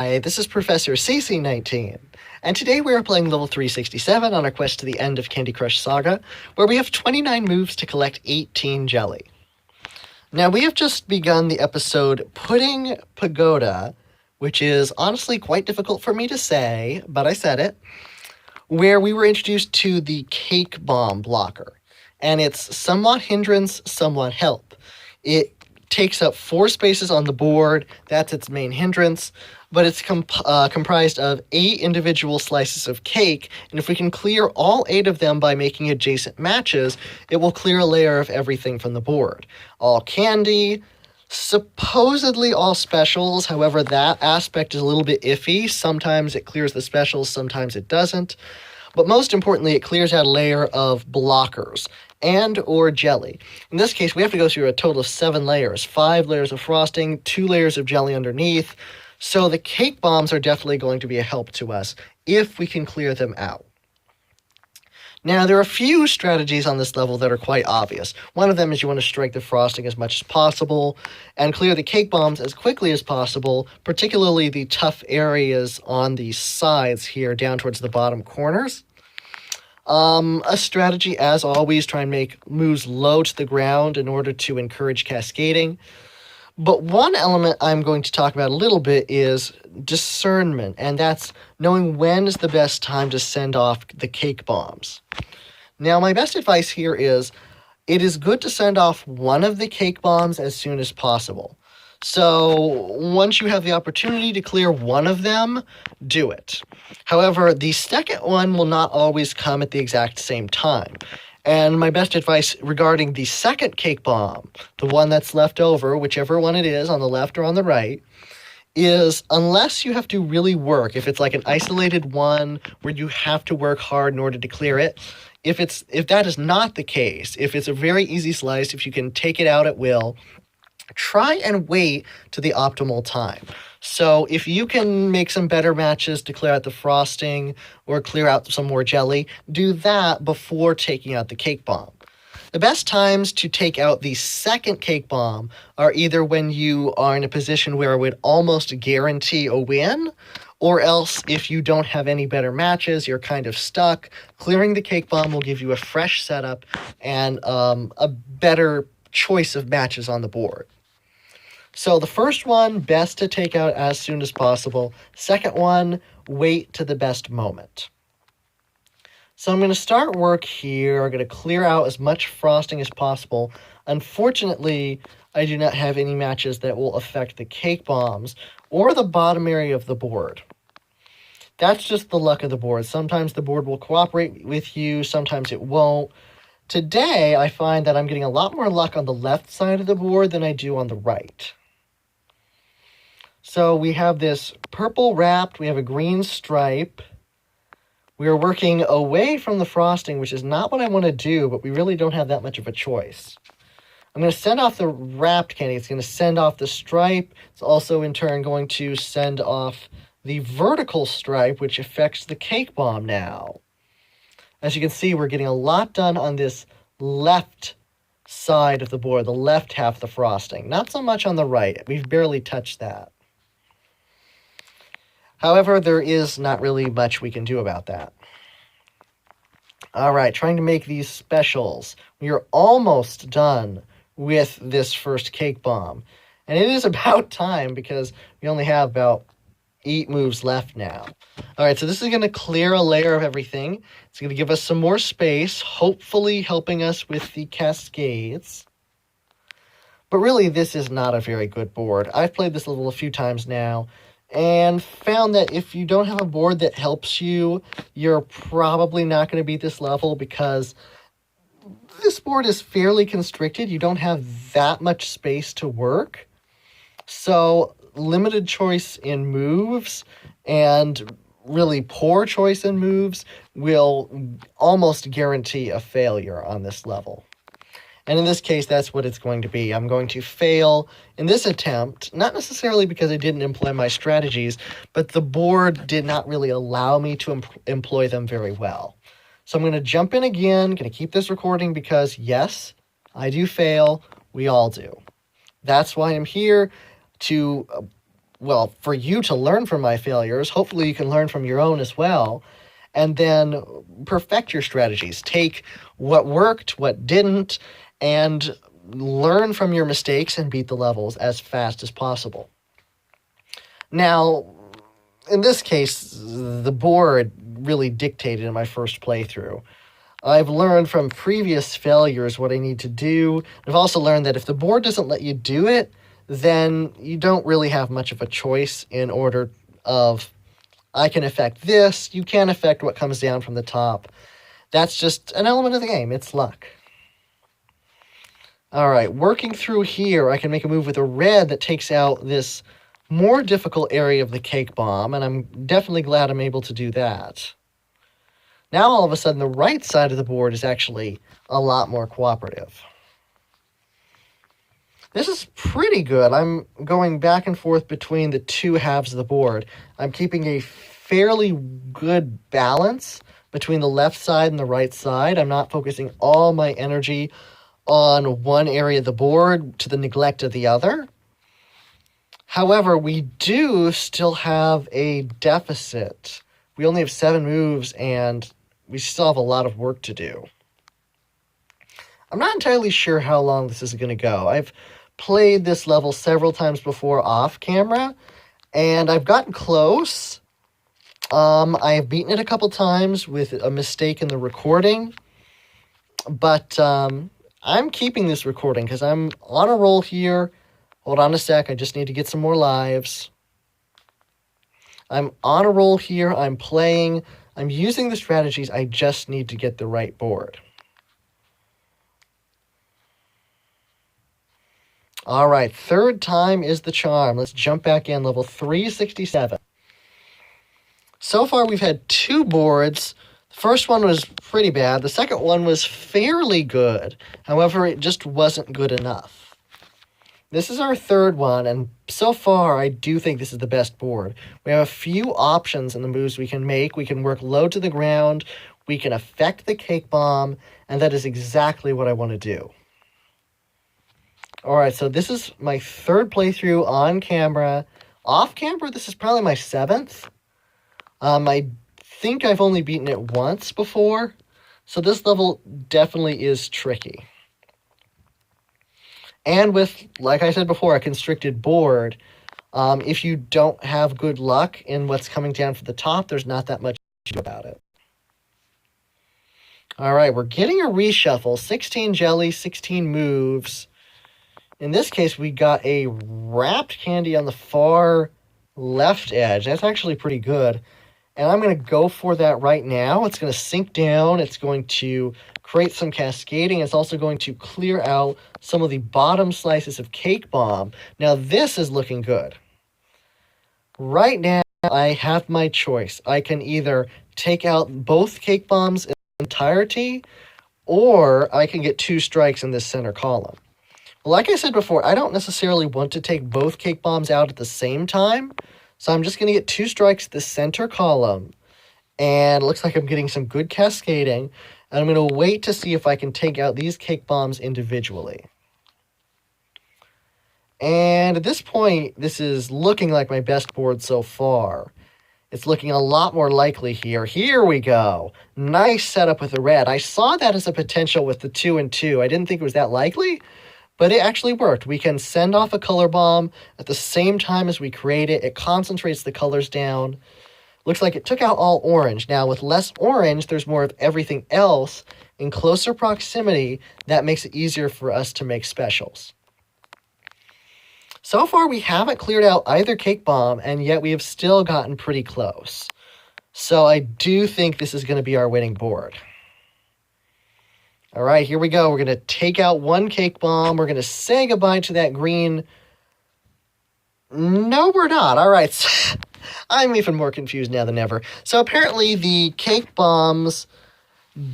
Hi, this is Professor CC19, and today we are playing level 367 on our quest to the end of Candy Crush Saga, where we have 29 moves to collect 18 jelly. Now, we have just begun the episode Pudding Pagoda, which is honestly quite difficult for me to say, but I said it, where we were introduced to the Cake Bomb blocker, and it's somewhat hindrance, somewhat help. It takes up 4 spaces on the board, that's its main hindrance, but it's comprised of 8 individual slices of cake, and if we can clear all 8 of them by making adjacent matches, it will clear a layer of everything from the board. All candy, supposedly all specials, however that aspect is a little bit iffy. Sometimes it clears the specials, sometimes it doesn't. But most importantly, it clears out a layer of blockers and or jelly. In this case, we have to go through a total of 7 layers, 5 layers of frosting, 2 layers of jelly underneath. So the cake bombs are definitely going to be a help to us if we can clear them out. Now, there are a few strategies on this level that are quite obvious. One of them is you want to strike the frosting as much as possible and clear the cake bombs as quickly as possible, particularly the tough areas on the sides here down towards the bottom corners. A strategy, as always, try and make moves low to the ground in order to encourage cascading. But one element I'm going to talk about a little bit is discernment, and that's knowing when is the best time to send off the cake bombs. Now, my best advice here is it is good to send off one of the cake bombs as soon as possible. So once you have the opportunity to clear one of them, do it. However, the second one will not always come at the exact same time. And my best advice regarding the second cake bomb, the one that's left over, whichever one it is, on the left or on the right, is unless you have to really work, if it's like an isolated one where you have to work hard in order to clear it, if that is not the case, if it's a very easy slice, if you can take it out at will, try and wait to the optimal time. So if you can make some better matches to clear out the frosting or clear out some more jelly, do that before taking out the cake bomb. The best times to take out the second cake bomb are either when you are in a position where it would almost guarantee a win, or else if you don't have any better matches, you're kind of stuck. Clearing the cake bomb will give you a fresh setup and a better choice of matches on the board. So the first one, best to take out as soon as possible. Second one, wait to the best moment. So I'm going to start work here. I'm going to clear out as much frosting as possible. Unfortunately, I do not have any matches that will affect the cake bombs or the bottom area of the board. That's just the luck of the board. Sometimes the board will cooperate with you, sometimes it won't. Today, I find that I'm getting a lot more luck on the left side of the board than I do on the right. So we have this purple wrapped, we have a green stripe. We are working away from the frosting, which is not what I want to do, but we really don't have that much of a choice. I'm going to send off the wrapped candy. It's going to send off the stripe. It's also, in turn, going to send off the vertical stripe, which affects the cake bomb now. As you can see, we're getting a lot done on this left side of the board, the left half of the frosting. Not so much on the right. We've barely touched that. However, there is not really much we can do about that. All right, trying to make these specials. We are almost done with this first cake bomb. And it is about time because we only have about 8 moves left now. All right, so this is going to clear a layer of everything. It's going to give us some more space, hopefully helping us with the cascades. But really, this is not a very good board. I've played this level a few times now and found that if you don't have a board that helps you, you're probably not going to beat this level because this board is fairly constricted. You don't have that much space to work. So limited choice in moves and really poor choice in moves will almost guarantee a failure on this level. And in this case, that's what it's going to be. I'm going to fail in this attempt, not necessarily because I didn't employ my strategies, but the board did not really allow me to employ them very well. So I'm going to jump in again, going to keep this recording because, yes, I do fail. We all do. That's why I'm here, to well, for you to learn from my failures. Hopefully you can learn from your own as well. And then perfect your strategies. Take what worked, what didn't, and learn from your mistakes and beat the levels as fast as possible. Now, in this case, the board really dictated in my first playthrough. I've learned from previous failures what I need to do. I've also learned that if the board doesn't let you do it, then you don't really have much of a choice in order of, I can affect this, you can't affect what comes down from the top. That's just an element of the game. It's luck. All right, working through here, I can make a move with a red that takes out this more difficult area of the cake bomb, and I'm definitely glad I'm able to do that. Now, all of a sudden, the right side of the board is actually a lot more cooperative. This is pretty good. I'm going back and forth between the two halves of the board. I'm keeping a fairly good balance between the left side and the right side. I'm not focusing all my energy on one area of the board to the neglect of the other. However, we do still have a deficit. We only have 7 moves, and we still have a lot of work to do. I'm not entirely sure how long this is going to go. I've played this level several times before off camera, and I've gotten close. I have beaten it a couple times with a mistake in the recording, but I'm keeping this recording because I'm on a roll here. Hold on a sec, I just need to get some more lives. I'm on a roll here, I'm playing, I'm using the strategies, I just need to get the right board. All right, third time is the charm. Let's jump back in, level 367. So far, we've had 2 boards. The first one was pretty bad. The second one was fairly good. However, it just wasn't good enough. This is our third one, and so far, I do think this is the best board. We have a few options in the moves we can make. We can work low to the ground, we can affect the cake bomb, and that is exactly what I want to do. All right, so this is my third playthrough on camera. Off camera, this is probably my 7th. I think I've only beaten it once before, so this level definitely is tricky. And with, like I said before, a constricted board, if you don't have good luck in what's coming down from the top, there's not that much to do about it. All right, we're getting a reshuffle. 16 jelly, 16 moves. In this case, we got a wrapped candy on the far left edge. That's actually pretty good. And I'm going to go for that right now. It's going to sink down. It's going to create some cascading. It's also going to clear out some of the bottom slices of cake bomb. Now, this is looking good. Right now, I have my choice. I can either take out both cake bombs in entirety, or I can get 2 strikes in this center column. Like I said before, I don't necessarily want to take both cake bombs out at the same time, so I'm just going to get 2 strikes at the center column, and it looks like I'm getting some good cascading, and I'm going to wait to see if I can take out these cake bombs individually. And at this point, this is looking like my best board so far. It's looking a lot more likely here. Here we go. Nice setup with the red. I saw that as a potential with the 2 and 2. I didn't think it was that likely, but it actually worked. We can send off a color bomb at the same time as we create it. It concentrates the colors down. Looks like it took out all orange. Now, with less orange, there's more of everything else in closer proximity. That makes it easier for us to make specials. So far, we haven't cleared out either cake bomb, and yet we have still gotten pretty close. So I do think this is going to be our winning board. All right, here we go. We're going to take out 1 cake bomb. We're going to say goodbye to that green. No, we're not. All right. I'm even more confused now than ever. So apparently the cake bombs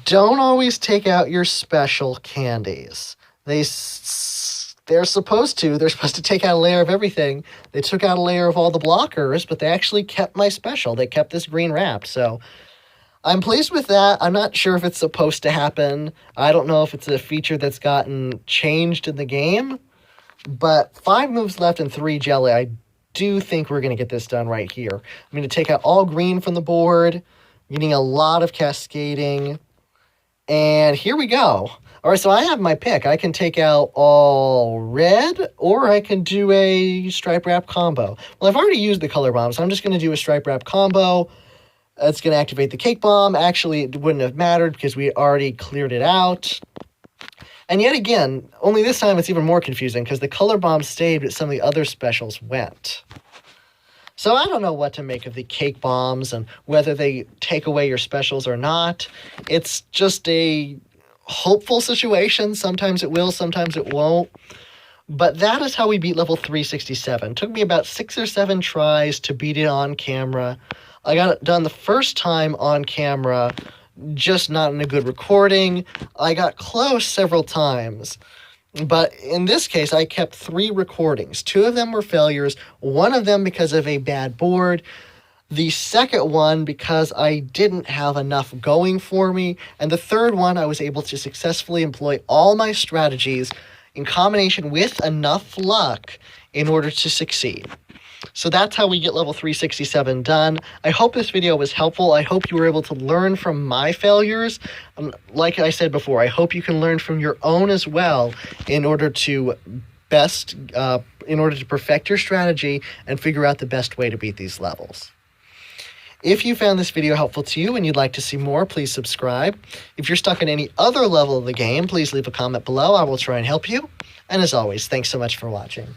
don't always take out your special candies. They're supposed to. They're supposed to take out a layer of everything. They took out a layer of all the blockers, but they actually kept my special. They kept this green wrapped, so I'm pleased with that. I'm not sure if it's supposed to happen. I don't know if it's a feature that's gotten changed in the game, but 5 moves left and 3 jelly. I do think we're going to get this done right here. I'm going to take out all green from the board, getting a lot of cascading, and here we go. All right, so I have my pick. I can take out all red, or I can do a stripe wrap combo. Well, I've already used the color bomb, so I'm just going to do a stripe wrap combo. It's going to activate the cake bomb. Actually, it wouldn't have mattered because we already cleared it out. And yet again, only this time it's even more confusing because the color bomb stayed, but some of the other specials went. So I don't know what to make of the cake bombs and whether they take away your specials or not. It's just a hopeful situation. Sometimes it will, sometimes it won't. But that is how we beat level 367. It took me about 6 or 7 tries to beat it on camera. I got it done the first time on camera, just not in a good recording. I got close several times. But in this case, I kept 3 recordings. 2 of them were failures, 1 of them because of a bad board. The second one because I didn't have enough going for me. And the third one, I was able to successfully employ all my strategies in combination with enough luck in order to succeed. So that's how we get level 367 done. I hope this video was helpful. I hope you were able to learn from my failures. Like I said before, I hope you can learn from your own as well in order to perfect your strategy and figure out the best way to beat these levels. If you found this video helpful to you and you'd like to see more, please subscribe. If you're stuck in any other level of the game, please leave a comment below. I will try and help you. And as always, thanks so much for watching.